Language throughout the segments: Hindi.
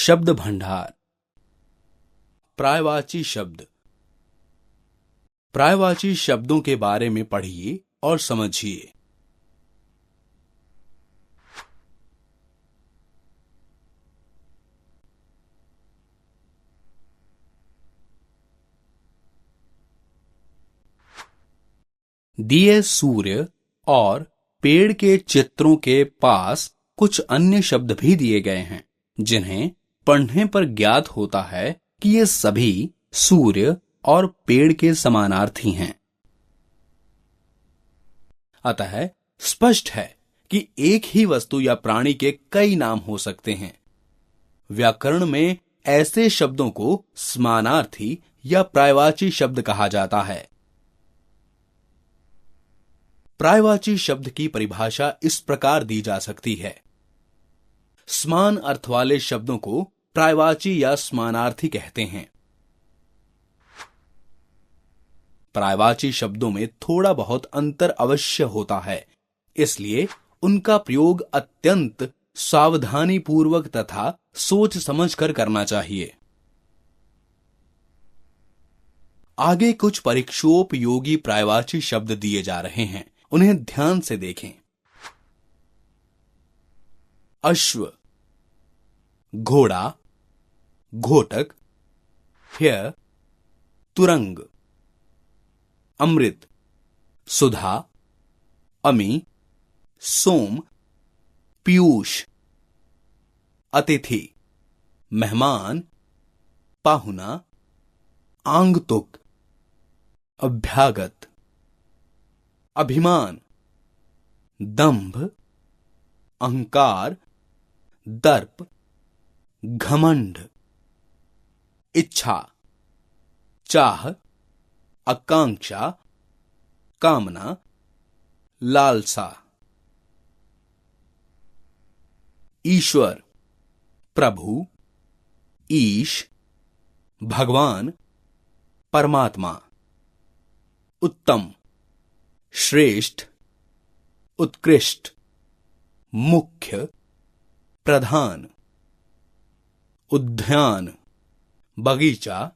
शब्द भंडार। पर्यायवाची शब्द। पर्यायवाची शब्दों के बारे में पढ़िए और समझिए। दिए सूर्य और पेड़ के चित्रों के पास कुछ अन्य शब्द भी दिए गए हैं, जिन्हें पढ़ने पर ज्ञात होता है कि ये सभी सूर्य और पेड़ के समानार्थी हैं। अतः स्पष्ट है कि एक ही वस्तु या प्राणी के कई नाम हो सकते हैं। व्याकरण में ऐसे शब्दों को समानार्थी या पर्यायवाची शब्द कहा जाता है। पर्यायवाची शब्द की परिभाषा इस प्रकार दी जा सकती है। समान अर्थ वाले शब्दों को पर्यायवाची या समानार्थी कहते हैं। पर्यायवाची शब्दों में थोड़ा बहुत अंतर अवश्य होता है, इसलिए उनका प्रयोग अत्यंत सावधानी पूर्वक तथा सोच समझकर करना चाहिए। आगे कुछ परीक्षोपयोगी पर्यायवाची शब्द दिए जा रहे हैं, उन्हें ध्यान से देखें। अश्व, घोड़ा, घोटक, हेय, तुरंग, अमृत, सुधा, अमी, सोम, पीयूष, अतिथि, मेहमान, पाहुना, आंगतुक, अभ्यागत, अभिमान, दंभ, अहंकार, दर्प, घमंड, इच्छा, चाह, आकांक्षा, कामना, लालसा। ईश्वर, प्रभु, ईश, भगवान, परमात्मा। उत्तम, श्रेष्ठ, उत्कृष्ट, मुख्य, प्रधान। उद्यान, बगीचा,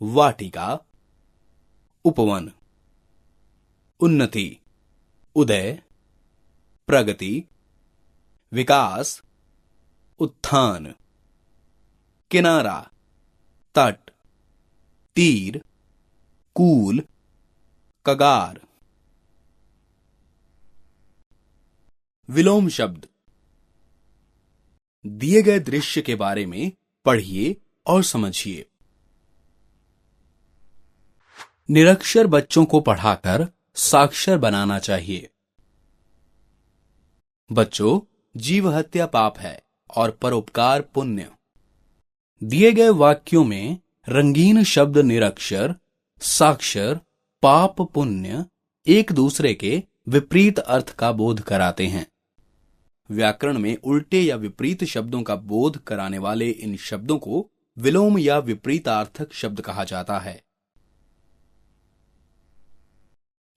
वाटिका, उपवन। उन्नति, उदय, प्रगति, विकास, उत्थान। किनारा, तट, तीर, कूल, कगार। विलोम शब्द। दिए गए दृश्य के बारे में पढ़िए और समझिए। निरक्षर बच्चों को पढ़ाकर साक्षर बनाना चाहिए। बच्चों, जीव हत्या पाप है और परोपकार पुण्य। दिए गए वाक्यों में रंगीन शब्द निरक्षर, साक्षर, पाप, पुण्य एक दूसरे के विपरीत अर्थ का बोध कराते हैं। व्याकरण में उल्टे या विपरीत शब्दों का बोध कराने वाले इन शब्दों को विलोम या विपरीतार्थक शब्द कहा जाता है।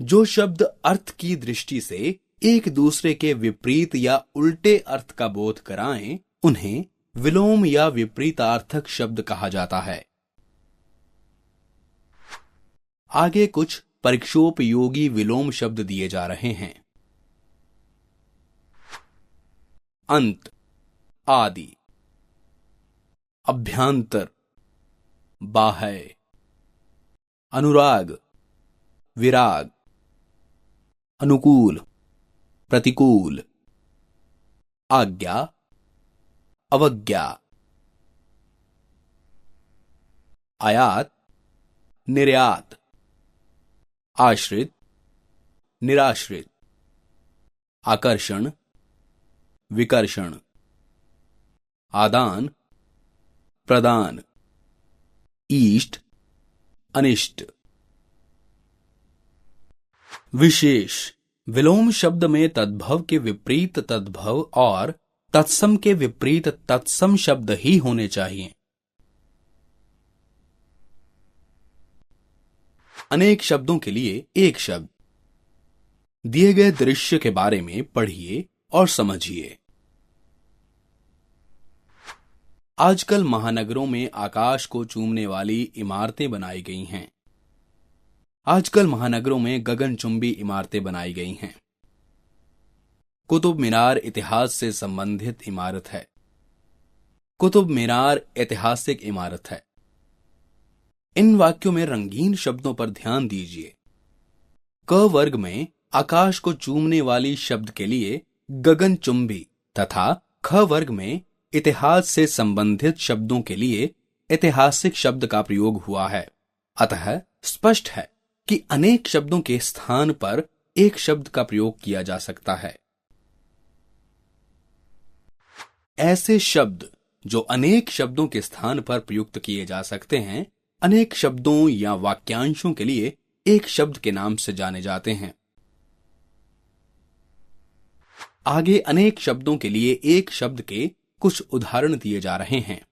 जो शब्द अर्थ की दृष्टि से एक दूसरे के विपरीत या उल्टे अर्थ का बोध कराएं, उन्हें विलोम या विपरीतार्थक शब्द कहा जाता है। आगे कुछ परीक्षोपयोगी विलोम शब्द दिए जा रहे हैं। अंत, आदि, अभ्यांतर, बाह्य, अनुराग, विराग, अनुकूल, प्रतिकूल, आज्ञा, अवज्ञा, आयात, निर्यात, आश्रित, निराश्रित, आकर्षण, विकर्षण, आदान, प्रदान, इष्ट, अनिष्ट। विशेष। विलोम शब्द में तद्भव के विपरीत तद्भव और तत्सम के विपरीत तत्सम शब्द ही होने चाहिए। अनेक शब्दों के लिए एक शब्द। दिए गए दृश्य के बारे में पढ़िए और समझिए। आजकल महानगरों में आकाश को चूमने वाली इमारतें बनाई गई हैं। आजकल महानगरों में गगनचुंबी इमारतें बनाई गई हैं। कुतुब मीनार इतिहास से संबंधित इमारत है। कुतुब मीनार ऐतिहासिक इमारत है। इन वाक्यों में रंगीन शब्दों पर ध्यान दीजिए। क वर्ग में आकाश को चूमने वाली शब्द के लिए गगनचुंबी तथा ख वर्ग में इतिहास से संबंधित शब्दों के लिए ऐतिहासिक शब्द का प्रयोग हुआ है। अतः स्पष्ट है कि अनेक शब्दों के स्थान पर एक शब्द का प्रयोग किया जा सकता है। ऐसे शब्द जो अनेक शब्दों के स्थान पर प्रयुक्त किए जा सकते हैं, अनेक शब्दों या वाक्यांशों के लिए एक शब्द के नाम से जाने जाते हैं। आगे अनेक शब्दों के लिए एक शब्द के कुछ उदाहरण दिए जा रहे हैं।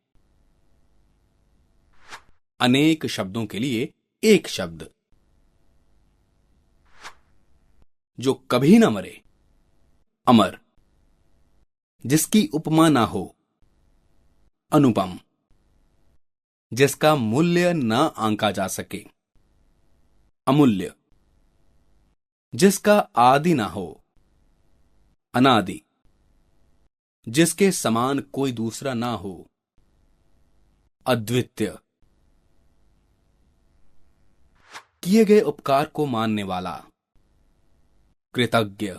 अनेक शब्दों के लिए एक शब्द। जो कभी न मरे, अमर। जिसकी उपमा ना हो, अनुपम। जिसका मूल्य न आंका जा सके, अमूल्य। जिसका आदि ना हो, अनादि। जिसके समान कोई दूसरा ना हो, अद्वितीय। किए गए उपकार को मानने वाला, कृतज्ञ।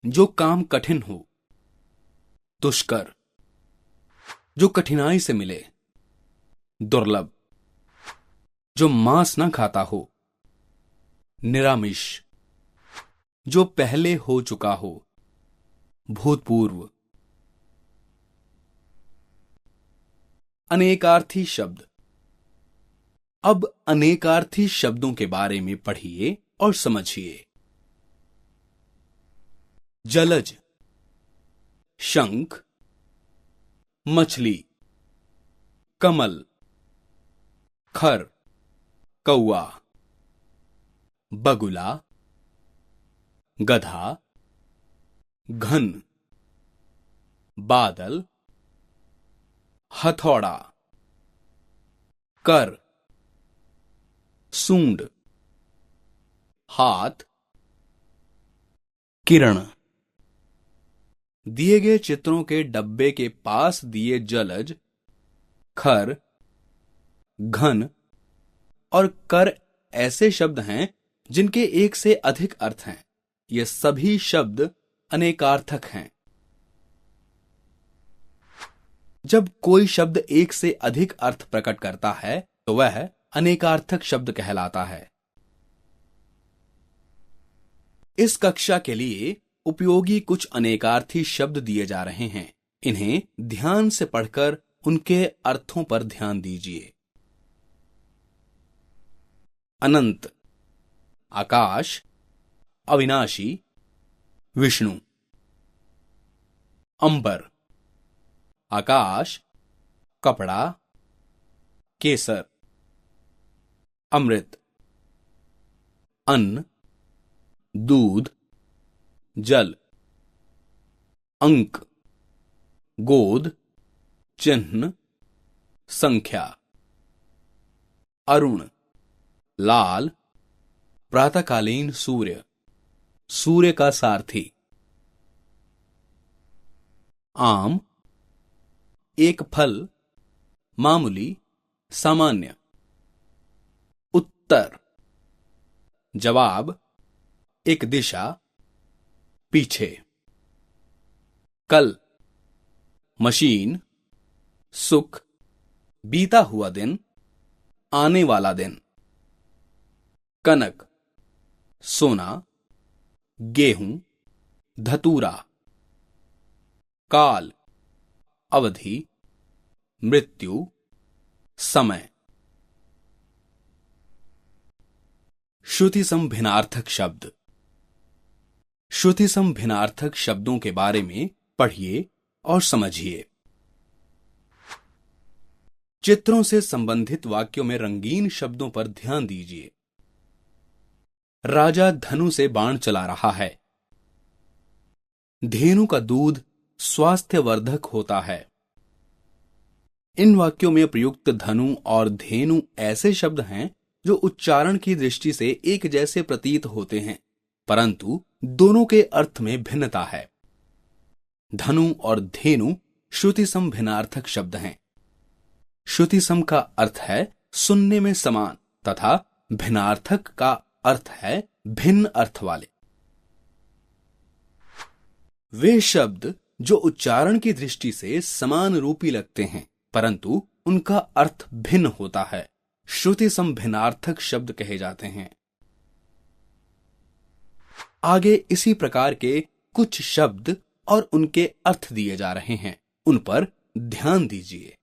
जो काम कठिन हो, दुष्कर। जो कठिनाई से मिले, दुर्लभ। जो मांस न खाता हो, निरामिष। जो पहले हो चुका हो, भूतपूर्व। अनेकार्थी शब्द। अब अनेकार्थी शब्दों के बारे में पढ़िए और समझिए। जलज, शंख। मछली, कमल। खर, कौआ। बगुला, गधा। घन, बादल। हथौड़ा, कर। सूंड, हाथ। किरण। दिए गए चित्रों के डब्बे के पास दिए जलज, खर, घन और कर ऐसे शब्द हैं जिनके एक से अधिक अर्थ हैं। ये सभी शब्द अनेकार्थक हैं। जब कोई शब्द एक से अधिक अर्थ प्रकट करता है तो वह अनेकार्थक शब्द कहलाता है। इस कक्षा के लिए उपयोगी कुछ अनेकार्थी शब्द दिए जा रहे हैं। इन्हें ध्यान से पढ़कर उनके अर्थों पर ध्यान दीजिए। अनंत, आकाश। अविनाशी, विष्णु। अंबर, आकाश, कपड़ा, केसर। अमृत, अन्न, दूध, जल। अंक, गोद, चिन्ह, संख्या। अरुण, लाल, प्रातःकालीन सूर्य, सूर्य का सारथी। आम, एक फल, मामूली, सामान्य। उत्तर, जवाब, एक दिशा, पीछे। कल, मशीन, सुख, बीता हुआ दिन, आने वाला दिन। कनक, सोना, गेहूं, धतूरा। काल, अवधि, मृत्यु, समय। श्रुति सम भिन्नार्थक शब्द। श्रुति सम भिन्नार्थक शब्दों के बारे में पढ़िए और समझिए। चित्रों से संबंधित वाक्यों में रंगीन शब्दों पर ध्यान दीजिए। राजा धनु से बाण चला रहा है। धेनु का दूध स्वास्थ्यवर्धक होता है। इन वाक्यों में प्रयुक्त धनु और धेनु ऐसे शब्द हैं जो उच्चारण की दृष्टि से एक जैसे प्रतीत होते हैं, परंतु दोनों के अर्थ में भिन्नता है। धनु और धेनु श्रुतिसम भिन्नार्थक शब्द हैं। श्रुतिसम का अर्थ है सुनने में समान तथा भिन्नार्थक का अर्थ है भिन्न अर्थ वाले। वे शब्द जो उच्चारण की दृष्टि से समान रूपी लगते हैं परंतु उनका अर्थ भिन्न होता है, श्रुतिसम भिन्नार्थक शब्द कहे जाते हैं। आगे इसी प्रकार के कुछ शब्द और उनके अर्थ दिए जा रहे हैं, उन पर ध्यान दीजिए।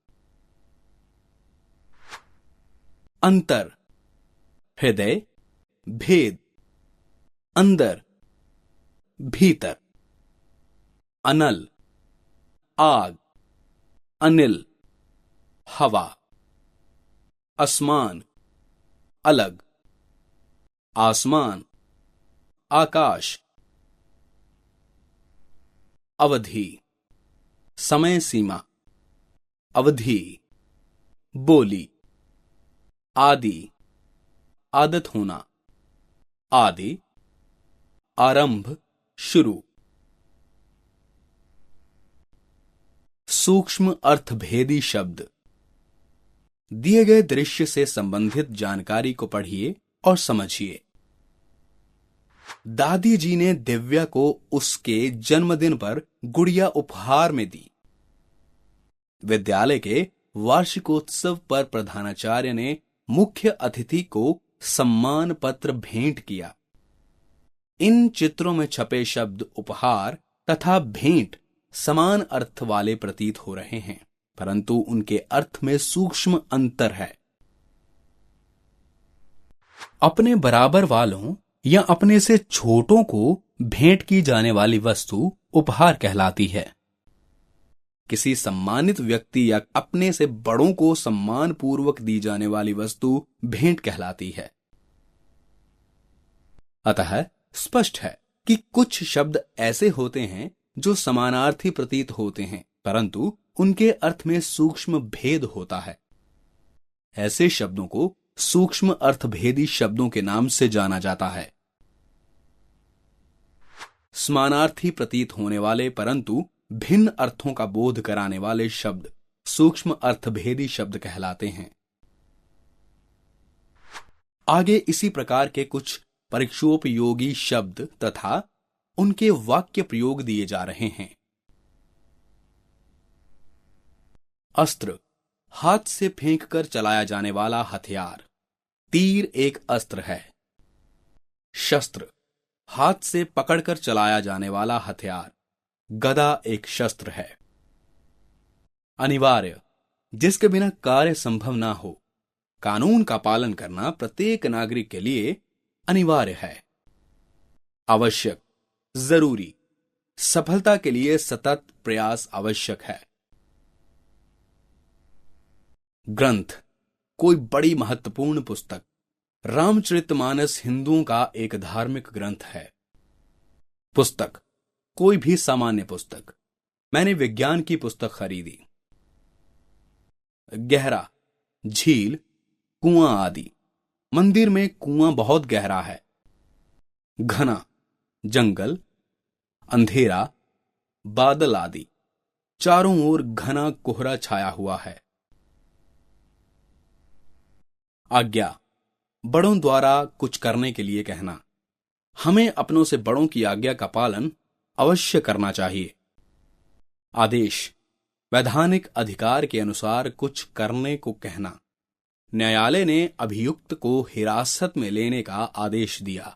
अंतर, हृदय, भेद, अंदर, भीतर, अनल, आग, अनिल, हवा, असमान, अलग, आसमान, आकाश, अवधि, समय सीमा, अवधि, बोली, आदि, आदत होना, आदि, आरंभ, शुरू। सूक्ष्म अर्थभेदी शब्द। दिए गए दृश्य से संबंधित जानकारी को पढ़िए और समझिए। दादी जी ने दिव्या को उसके जन्मदिन पर गुड़िया उपहार में दी। विद्यालय के वार्षिकोत्सव पर प्रधानाचार्य ने मुख्य अतिथि को सम्मान पत्र भेंट किया। इन चित्रों में छपे शब्द उपहार तथा भेंट समान अर्थ वाले प्रतीत हो रहे हैं, परंतु उनके अर्थ में सूक्ष्म अंतर है। अपने बराबर वालों या अपने से छोटों को भेंट की जाने वाली वस्तु उपहार कहलाती है। किसी सम्मानित व्यक्ति या अपने से बड़ों को सम्मान पूर्वक दी जाने वाली वस्तु भेंट कहलाती है। अतः स्पष्ट है कि कुछ शब्द ऐसे होते हैं जो समानार्थी प्रतीत होते हैं, परंतु उनके अर्थ में सूक्ष्म भेद होता है। ऐसे शब्दों को सूक्ष्म अर्थभेदी शब्दों के नाम से जाना जाता है। समानार्थी प्रतीत होने वाले परंतु भिन्न अर्थों का बोध कराने वाले शब्द सूक्ष्म अर्थभेदी शब्द कहलाते हैं। आगे इसी प्रकार के कुछ परीक्षोपयोगी शब्द तथा उनके वाक्य प्रयोग दिए जा रहे हैं। अस्त्र, हाथ से फेंककर चलाया जाने वाला हथियार। तीर एक अस्त्र है। शस्त्र, हाथ से पकड़कर चलाया जाने वाला हथियार। गदा एक शस्त्र है। अनिवार्य, जिसके बिना कार्य संभव ना हो। कानून का पालन करना प्रत्येक नागरिक के लिए अनिवार्य है। आवश्यक, जरूरी, सफलता के लिए सतत प्रयास आवश्यक है। ग्रंथ, कोई बड़ी महत्वपूर्ण पुस्तक। रामचरितमानस हिंदुओं का एक धार्मिक ग्रंथ है। पुस्तक, कोई भी सामान्य पुस्तक। मैंने विज्ञान की पुस्तक खरीदी। गहरा, झील, कुआं आदि। मंदिर में कुआं बहुत गहरा है। घना, जंगल, अंधेरा, बादल आदि। चारों ओर घना कोहरा छाया हुआ है। आज्ञा, बड़ों द्वारा कुछ करने के लिए कहना। हमें अपनों से बड़ों की आज्ञा का पालन अवश्य करना चाहिए। आदेश, वैधानिक अधिकार के अनुसार कुछ करने को कहना। न्यायालय ने अभियुक्त को हिरासत में लेने का आदेश दिया।